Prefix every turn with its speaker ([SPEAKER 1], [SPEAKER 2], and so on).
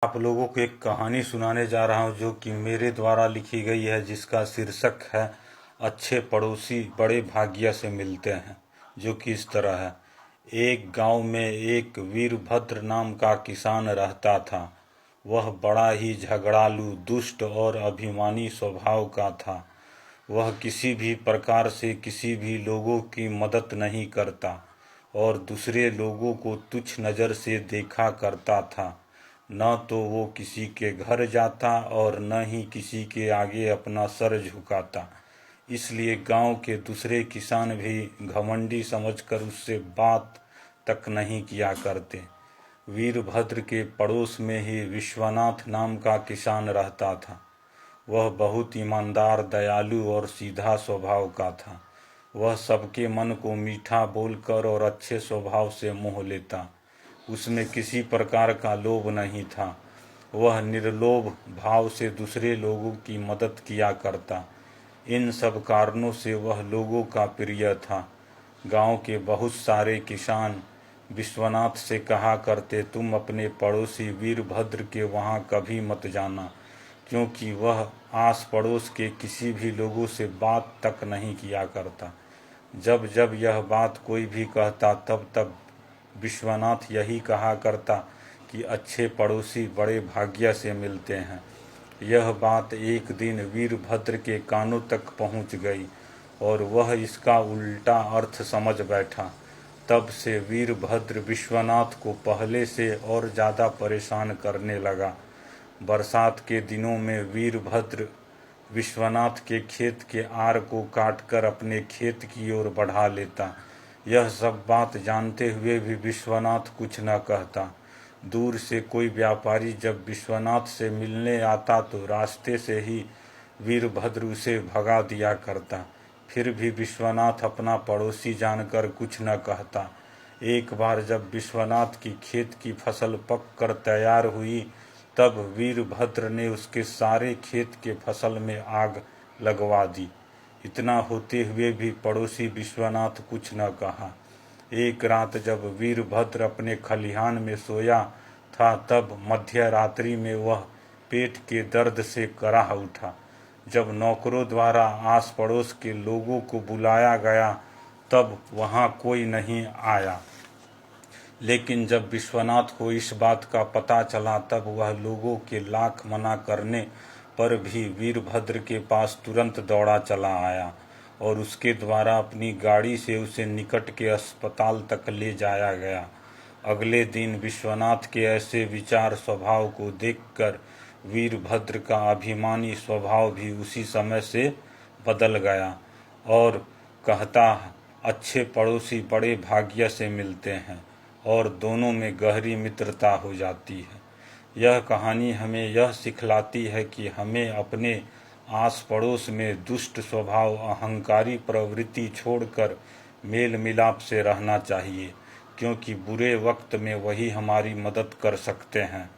[SPEAKER 1] आप लोगों को एक कहानी सुनाने जा रहा हूँ जो कि मेरे द्वारा लिखी गई है, जिसका शीर्षक है अच्छे पड़ोसी बड़े भाग्य से मिलते हैं। जो कि इस तरह है। एक गांव में एक वीरभद्र नाम का किसान रहता था। वह बड़ा ही झगड़ालू, दुष्ट और अभिमानी स्वभाव का था। वह किसी भी प्रकार से किसी भी लोगों की मदद नहीं करता और दूसरे लोगों को तुच्छ नज़र से देखा करता था। न तो वो किसी के घर जाता और न ही किसी के आगे अपना सर झुकाता। इसलिए गांव के दूसरे किसान भी घमंडी समझकर उससे बात तक नहीं किया करते। वीरभद्र के पड़ोस में ही विश्वनाथ नाम का किसान रहता था। वह बहुत ईमानदार, दयालु और सीधा स्वभाव का था। वह सबके मन को मीठा बोलकर और अच्छे स्वभाव से मोह लेता। उसमें किसी प्रकार का लोभ नहीं था। वह निर्लोभ भाव से दूसरे लोगों की मदद किया करता। इन सब कारणों से वह लोगों का प्रिय था। गांव के बहुत सारे किसान विश्वनाथ से कहा करते, तुम अपने पड़ोसी वीरभद्र के वहाँ कभी मत जाना, क्योंकि वह आस पड़ोस के किसी भी लोगों से बात तक नहीं किया करता। जब जब यह बात कोई भी कहता, तब तब विश्वनाथ यही कहा करता कि अच्छे पड़ोसी बड़े भाग्य से मिलते हैं। यह बात एक दिन वीरभद्र के कानों तक पहुंच गई और वह इसका उल्टा अर्थ समझ बैठा। तब से वीरभद्र विश्वनाथ को पहले से और ज़्यादा परेशान करने लगा। बरसात के दिनों में वीरभद्र विश्वनाथ के खेत के आर को काटकर अपने खेत की ओर बढ़ा लेता। यह सब बात जानते हुए भी विश्वनाथ कुछ न कहता। दूर से कोई व्यापारी जब विश्वनाथ से मिलने आता तो रास्ते से ही वीरभद्र उसे भगा दिया करता। फिर भी विश्वनाथ अपना पड़ोसी जानकर कुछ न कहता। एक बार जब विश्वनाथ की खेत की फसल पक कर तैयार हुई, तब वीरभद्र ने उसके सारे खेत के फसल में आग लगवा दी। इतना होते हुए भी पड़ोसी विश्वनाथ कुछ न कहा। एक रात जब वीरभद्र अपने खलिहान में सोया था, तब मध्य रात्रि में वह पेट के दर्द से कराह उठा। जब नौकरों द्वारा आस पड़ोस के लोगों को बुलाया गया, तब वहाँ कोई नहीं आया। लेकिन जब विश्वनाथ को इस बात का पता चला, तब वह लोगों के लाख मना करने पर भी वीरभद्र के पास तुरंत दौड़ा चला आया और उसके द्वारा अपनी गाड़ी से उसे निकट के अस्पताल तक ले जाया गया। अगले दिन विश्वनाथ के ऐसे विचार स्वभाव को देखकर वीरभद्र का अभिमानी स्वभाव भी उसी समय से बदल गया और कहता, अच्छे पड़ोसी बड़े भाग्य से मिलते हैं, और दोनों में गहरी मित्रता हो जाती है। यह कहानी हमें यह सिखलाती है कि हमें अपने आस पड़ोस में दुष्ट स्वभाव, अहंकारी प्रवृत्ति छोड़कर मेल मिलाप से रहना चाहिए, क्योंकि बुरे वक्त में वही हमारी मदद कर सकते हैं।